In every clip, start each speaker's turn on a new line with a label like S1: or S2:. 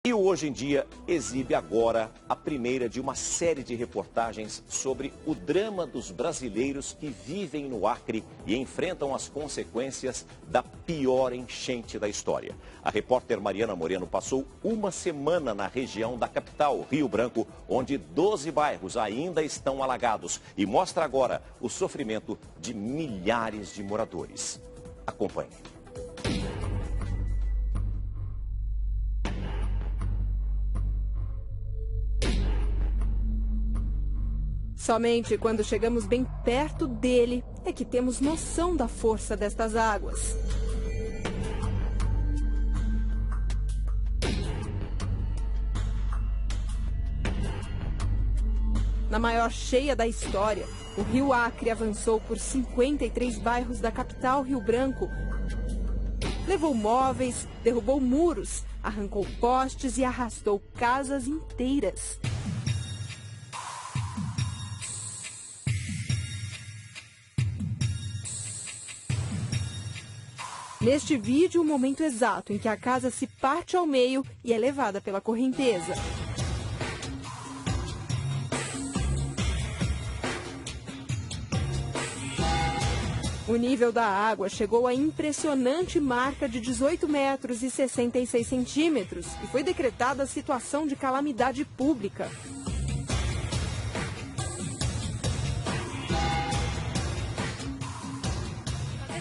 S1: E o Hoje em Dia exibe agora a primeira de uma série de reportagens sobre o drama dos brasileiros que vivem no Acre e enfrentam as consequências da pior enchente da história. A repórter Mariana Moreno passou uma semana na região da capital, Rio Branco, onde 12 bairros ainda estão alagados e mostra agora o sofrimento de milhares de moradores. Acompanhe.
S2: Somente quando chegamos bem perto dele é que temos noção da força destas águas. Na maior cheia da história, o rio Acre avançou por 53 bairros da capital Rio Branco. Levou móveis, derrubou muros, arrancou postes e arrastou casas inteiras. Neste vídeo, o momento exato em que a casa se parte ao meio e é levada pela correnteza. O nível da água chegou à impressionante marca de 18 metros e 66 centímetros e foi decretada a situação de calamidade pública.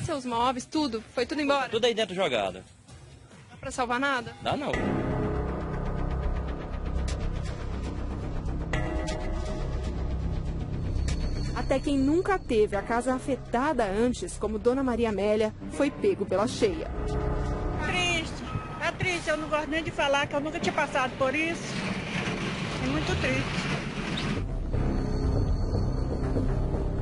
S2: Seus móveis, tudo? Foi tudo embora?
S3: Tudo aí dentro jogado.
S2: Dá pra salvar nada?
S3: Dá não.
S2: Até quem nunca teve a casa afetada antes, como Dona Maria Amélia, foi pego pela cheia.
S4: É triste, eu não gosto nem de falar que eu nunca tinha passado por isso. É muito triste.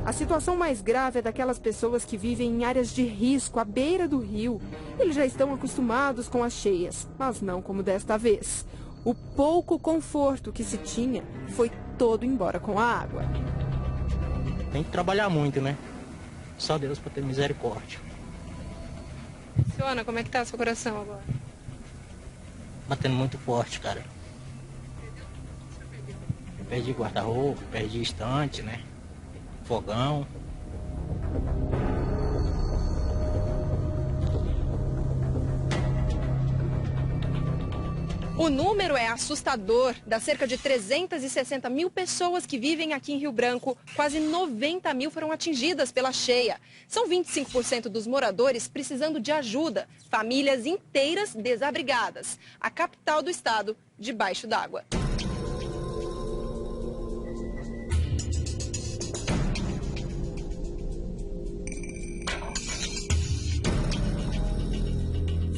S2: A situação mais grave é daquelas pessoas que vivem em áreas de risco, à beira do rio. Eles já estão acostumados com as cheias, mas não como desta vez. O pouco conforto que se tinha foi todo embora com a água.
S5: Tem que trabalhar muito, né? Só Deus para ter misericórdia.
S2: Senhora, como é que tá seu coração agora?
S5: Batendo muito forte, cara. Eu perdi guarda-roupa, perdi estante, né? Fogão.
S2: O número é assustador. Das cerca de 360 mil pessoas que vivem aqui em Rio Branco, quase 90 mil foram atingidas pela cheia. São 25% dos moradores precisando de ajuda. Famílias inteiras desabrigadas. A capital do estado, debaixo d'água. –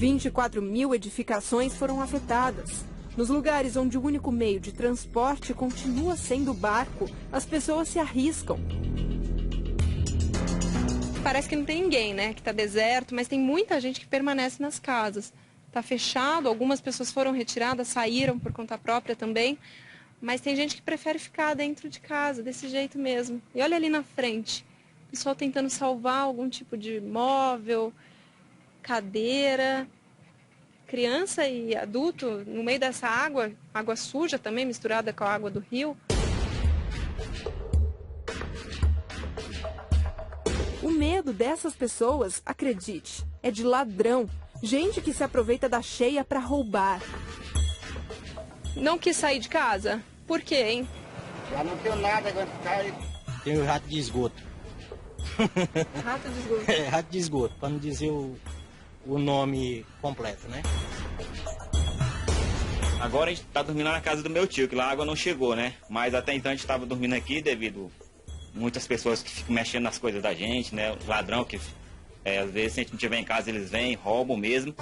S2: 24 mil edificações foram afetadas. Nos lugares onde o único meio de transporte continua sendo o barco, as pessoas se arriscam. Parece que não tem ninguém, né? Que está deserto, mas tem muita gente que permanece nas casas. Está fechado, algumas pessoas foram retiradas, saíram por conta própria também. Mas tem gente que prefere ficar dentro de casa, desse jeito mesmo. E olha ali na frente, o pessoal tentando salvar algum tipo de móvel, cadeira, criança e adulto no meio dessa água, água suja também misturada com a água do rio. O medo dessas pessoas, acredite, é de ladrão, gente que se aproveita da cheia para roubar. Não quis sair de casa? Por quê, hein?
S6: Já não tenho nada agora ficar.
S5: Tem o rato de esgoto.
S2: Rato de esgoto.
S5: É, rato de esgoto, para não dizer o nome completo, né?
S3: Agora a gente tá dormindo na casa do meu tio, que lá a água não chegou, né? Mas até então a gente tava dormindo aqui devido a muitas pessoas que ficam mexendo nas coisas da gente, né? Os ladrão que às vezes se a gente não estiver em casa eles vêm, roubam mesmo.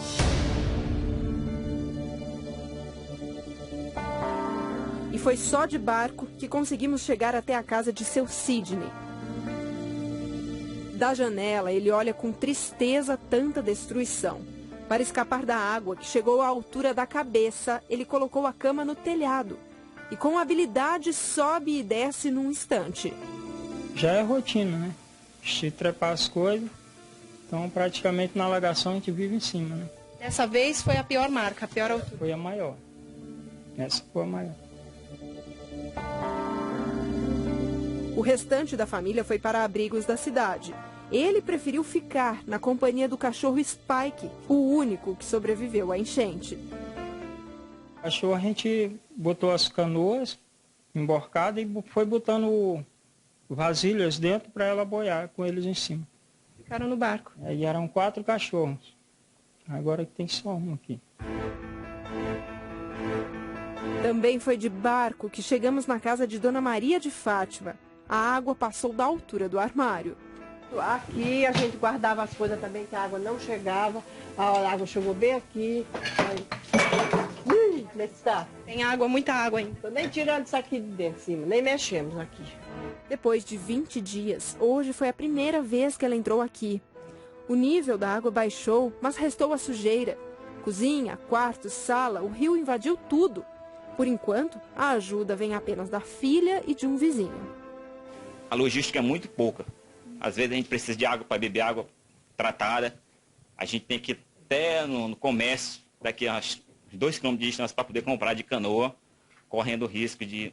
S2: E foi só de barco que conseguimos chegar até a casa de seu Sidney. Da janela, ele olha com tristeza tanta destruição. Para escapar da água, que chegou à altura da cabeça, ele colocou a cama no telhado. E com habilidade sobe e desce num instante.
S7: Já é rotina, né? Se trepar as coisas, então praticamente na alagação a gente vive em cima, né?
S2: Dessa vez foi a pior marca, a pior altura.
S7: Foi a maior. Essa foi a maior.
S8: O restante da família foi para abrigos da cidade. Ele preferiu ficar na companhia do cachorro Spike, o único que sobreviveu à enchente.
S7: O cachorro a gente botou as canoas emborcadas e foi botando vasilhas dentro para ela boiar com eles em cima.
S2: Ficaram no barco.
S7: Aí eram 4 cachorros. Agora tem só um aqui.
S8: Também foi de barco que chegamos na casa de Dona Maria de Fátima. A água passou da altura do armário.
S9: Aqui a gente guardava as coisas também, que a água não chegava. A água chegou bem aqui. Como é que está?
S2: Tem água, muita água ainda.
S9: Tô nem tirando isso aqui de dentro de cima, nem mexemos aqui.
S8: Depois de 20 dias, hoje foi a primeira vez que ela entrou aqui. O nível da água baixou, mas restou a sujeira. Cozinha, quarto, sala, o rio invadiu tudo. Por enquanto, a ajuda vem apenas da filha e de um vizinho.
S3: A logística é muito pouca. Às vezes a gente precisa de água para beber, água tratada. A gente tem que ir até no comércio, daqui a 2 km de distância, para poder comprar de canoa, correndo o risco de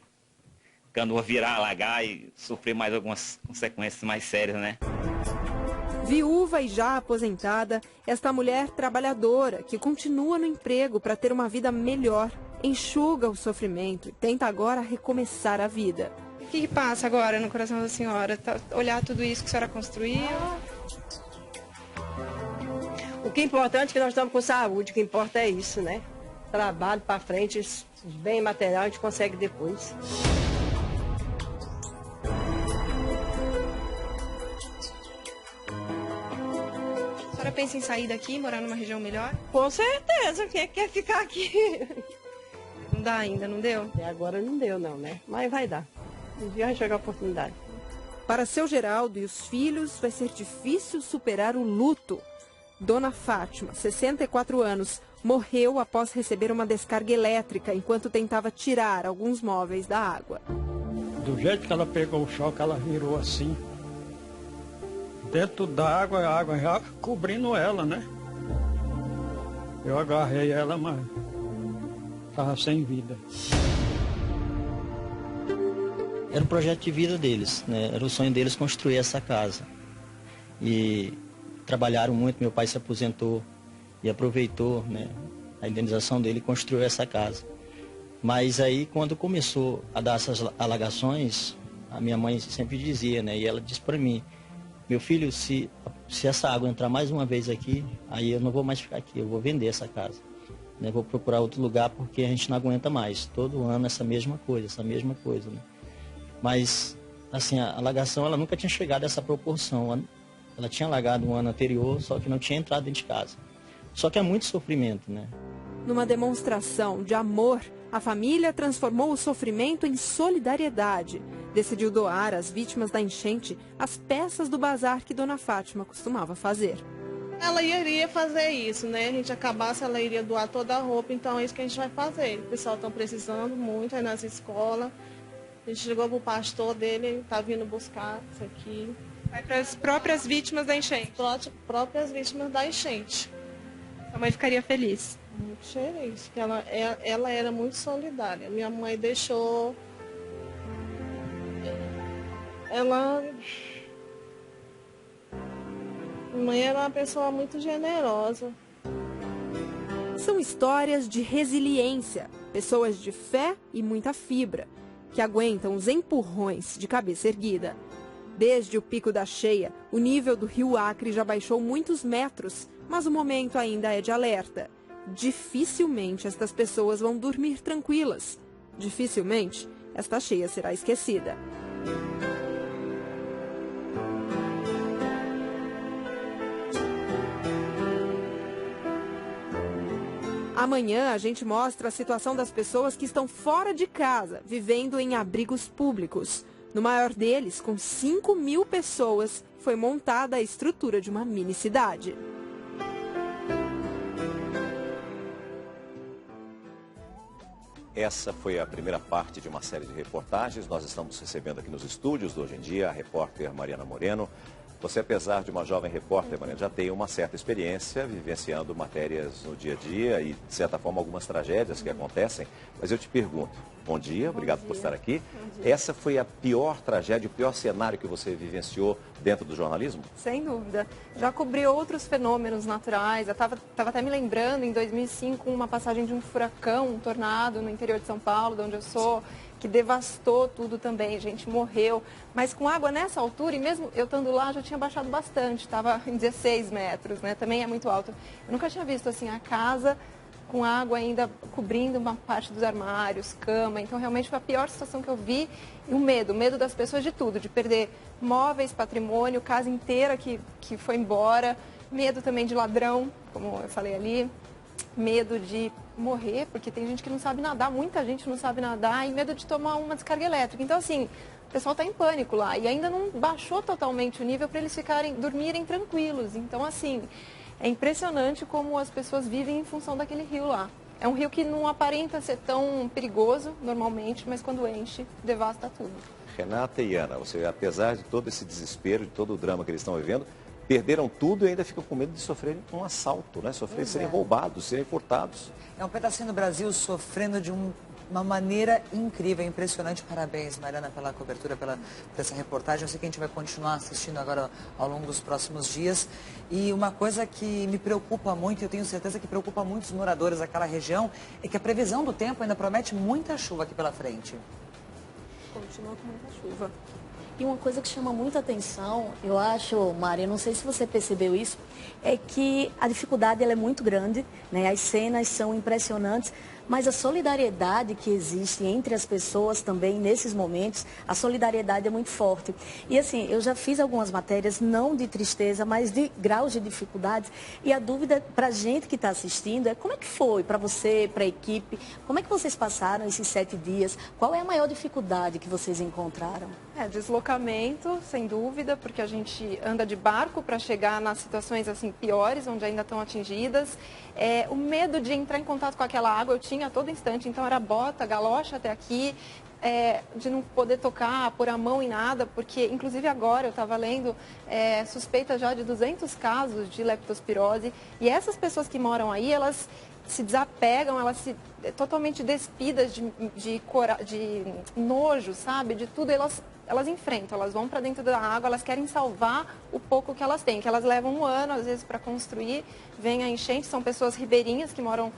S3: canoa virar, alagar e sofrer mais algumas consequências mais sérias, né?
S8: Viúva e já aposentada, esta mulher trabalhadora, que continua no emprego para ter uma vida melhor, enxuga o sofrimento e tenta agora recomeçar a vida.
S2: O que passa agora no coração da senhora? Olhar tudo isso que a senhora construiu?
S9: O que é importante é que nós estamos com saúde, o que importa é isso, né? Trabalho para frente, os bens materiais a gente consegue depois.
S2: A senhora pensa em sair daqui, morar numa região melhor?
S9: Com certeza, quem quer ficar aqui?
S2: Não dá ainda, não deu?
S9: Até agora não deu não, né? Mas vai dar. Um dia vai chegar a oportunidade.
S8: Para seu Geraldo e os filhos, vai ser difícil superar o luto. Dona Fátima, 64 anos, morreu após receber uma descarga elétrica enquanto tentava tirar alguns móveis da água.
S7: Do jeito que ela pegou o choque, ela virou assim. Dentro da água, a água já cobrindo ela, né? Eu agarrei ela, mas estava sem vida.
S5: Era o projeto de vida deles, né? Era o sonho deles construir essa casa. E trabalharam muito, meu pai se aposentou e aproveitou, né, a indenização dele e construiu essa casa. Mas aí, quando começou a dar essas alagações, a minha mãe sempre dizia, né, e ela disse para mim, meu filho, se essa água entrar mais uma vez aqui, aí eu não vou mais ficar aqui, eu vou vender essa casa. Né, vou procurar outro lugar porque a gente não aguenta mais. Todo ano essa mesma coisa, né. Mas, assim, a alagação, ela nunca tinha chegado a essa proporção. Ela tinha alagado no ano anterior, só que não tinha entrado dentro de casa. Só que é muito sofrimento, né?
S8: Numa demonstração de amor, a família transformou o sofrimento em solidariedade. Decidiu doar às vítimas da enchente as peças do bazar que Dona Fátima costumava fazer.
S4: Ela iria fazer isso, né? A gente acabasse, ela iria doar toda a roupa, então é isso que a gente vai fazer. O pessoal está precisando muito aí nas escolas. A gente ligou pro pastor dele, ele tá vindo buscar isso aqui.
S2: Vai para as próprias vítimas da enchente?
S4: Próprias vítimas da enchente.
S2: A mãe ficaria feliz.
S4: Muito feliz, porque ela era muito solidária. Minha mãe deixou... Minha mãe era uma pessoa muito generosa.
S8: São histórias de resiliência, pessoas de fé e muita fibra, que aguentam os empurrões de cabeça erguida. Desde o pico da cheia, o nível do rio Acre já baixou muitos metros, mas o momento ainda é de alerta. Dificilmente estas pessoas vão dormir tranquilas. Dificilmente esta cheia será esquecida. Amanhã a gente mostra a situação das pessoas que estão fora de casa, vivendo em abrigos públicos. No maior deles, com 5.000 pessoas, foi montada a estrutura de uma mini-cidade.
S1: Essa foi a primeira parte de uma série de reportagens. Nós estamos recebendo aqui nos estúdios do Hoje em Dia a repórter Mariana Moreno, Você, apesar de uma jovem repórter, Mariana, já tem uma certa experiência vivenciando matérias no dia a dia e, de certa forma, algumas tragédias que acontecem. Mas eu te pergunto, bom dia, obrigado por estar aqui. Essa foi a pior tragédia, o pior cenário que você vivenciou dentro do jornalismo?
S2: Sem dúvida. Já cobri outros fenômenos naturais. Eu estava até me lembrando, em 2005, uma passagem de um furacão, um tornado no interior de São Paulo, de onde eu sou, que devastou tudo também, gente morreu. Mas com água nessa altura, e mesmo eu estando lá, já tinha baixado bastante, estava em 16 metros, né? Também é muito alto. Eu nunca tinha visto assim a casa com água ainda cobrindo uma parte dos armários, cama. Então, realmente foi a pior situação que eu vi. E o medo das pessoas de tudo, de perder móveis, patrimônio, casa inteira que foi embora. Medo também de ladrão, como eu falei ali. Medo de morrer, porque tem gente que não sabe nadar, muita gente não sabe nadar, e medo de tomar uma descarga elétrica. Então, assim, o pessoal está em pânico lá. E ainda não baixou totalmente o nível para eles dormirem tranquilos. Então, assim, é impressionante como as pessoas vivem em função daquele rio lá. É um rio que não aparenta ser tão perigoso normalmente, mas quando enche, devasta tudo.
S1: Renata e Ana, você, apesar de todo esse desespero, de todo o drama que eles estão vivendo, perderam tudo e ainda ficam com medo de sofrerem um assalto, né? Serem roubados, serem furtados.
S10: É um pedacinho do Brasil sofrendo de uma maneira incrível, impressionante. Parabéns, Mariana, pela cobertura, por essa reportagem. Eu sei que a gente vai continuar assistindo agora ao longo dos próximos dias. E uma coisa que me preocupa muito, eu tenho certeza que preocupa muitos moradores daquela região, é que a previsão do tempo ainda promete muita chuva aqui pela frente.
S2: Continua com muita chuva.
S11: E uma coisa que chama muita atenção, eu acho, Maria, não sei se você percebeu isso, é que a dificuldade ela é muito grande, né? As cenas são impressionantes, mas a solidariedade que existe entre as pessoas também nesses momentos, a solidariedade é muito forte. E assim, eu já fiz algumas matérias, não de tristeza, mas de graus de dificuldades. E a dúvida para a gente que está assistindo é como é que foi para você, para a equipe, como é que vocês passaram esses 7 dias? Qual é a maior dificuldade que vocês encontraram?
S2: Deslocamento, sem dúvida, porque a gente anda de barco para chegar nas situações assim piores, onde ainda estão atingidas. O medo de entrar em contato com aquela água eu tinha a todo instante, então era bota, galocha até aqui, de não poder tocar, pôr a mão em nada, porque inclusive agora eu estava lendo suspeita já de 200 casos de leptospirose, e essas pessoas que moram aí, elas se desapegam, elas se totalmente despidas de nojo, sabe, de tudo, elas enfrentam, elas vão para dentro da água, elas querem salvar o pouco que elas têm, que elas levam 1 ano, às vezes, para construir, vem a enchente, são pessoas ribeirinhas que moram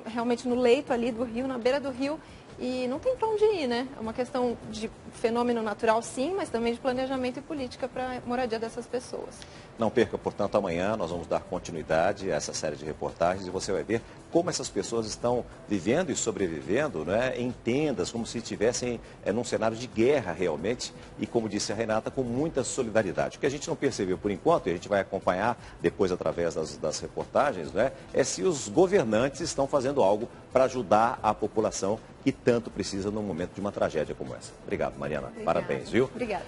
S2: realmente no leito ali do rio, na beira do rio, e não tem para onde ir, né? É uma questão de fenômeno natural, sim, mas também de planejamento e política para a moradia dessas pessoas.
S1: Não perca, portanto, amanhã nós vamos dar continuidade a essa série de reportagens e você vai ver como essas pessoas estão vivendo e sobrevivendo, né, em tendas, como se estivessem num cenário de guerra realmente e, como disse a Renata, com muita solidariedade. O que a gente não percebeu por enquanto, e a gente vai acompanhar depois através das reportagens, né, é se os governantes estão fazendo algo para ajudar a população que tanto precisa num momento de uma tragédia como essa. Obrigado, Mariana.
S2: Obrigada.
S1: Parabéns, viu?
S2: Obrigada.